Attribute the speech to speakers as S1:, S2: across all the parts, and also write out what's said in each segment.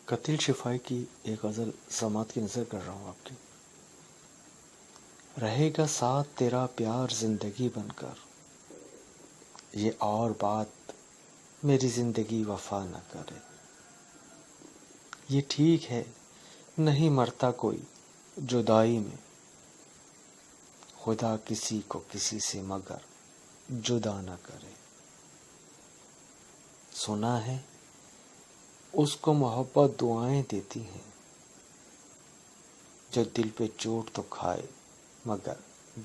S1: قتیل شفائی کی ایک غزل سماعت کی نظر کر رہا ہوں آپ کی۔ رہے گا ساتھ تیرا پیار زندگی بن کر، یہ اور بات میری زندگی وفا نہ کرے۔ یہ ٹھیک ہے نہیں مرتا کوئی جدائی میں، خدا کسی کو کسی سے مگر جدا نہ کرے۔ سنا ہے اس کو محبت دعائیں دیتی ہیں، جو دل پہ چوٹ تو کھائے مگر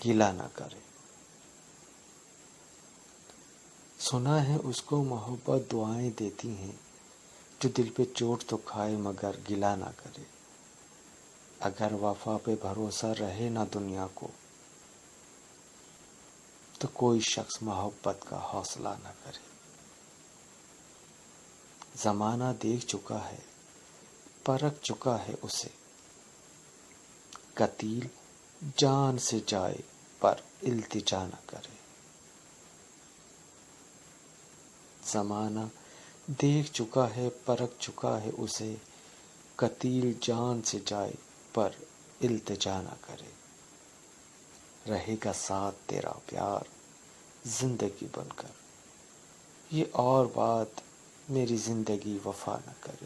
S1: گلہ نہ کرے۔ سنا ہے اس کو محبت دعائیں دیتی ہیں، جو دل پہ چوٹ تو کھائے مگر گلہ نہ کرے۔ اگر وفا پہ بھروسہ رہے نہ دنیا کو، تو کوئی شخص محبت کا حوصلہ نہ کرے۔ زمانہ دیکھ چکا ہے پرکھ چکا ہے اسے، قتیل جان سے جائے پر التجا نہ کرے۔ زمانہ دیکھ چکا ہے پرکھ چکا ہے اسے، قتیل جان سے جائے پر التجا نہ کرے۔ رہے گا ساتھ تیرا پیار زندگی بن کر، یہ اور بات میری زندگی وفا نہ کرے۔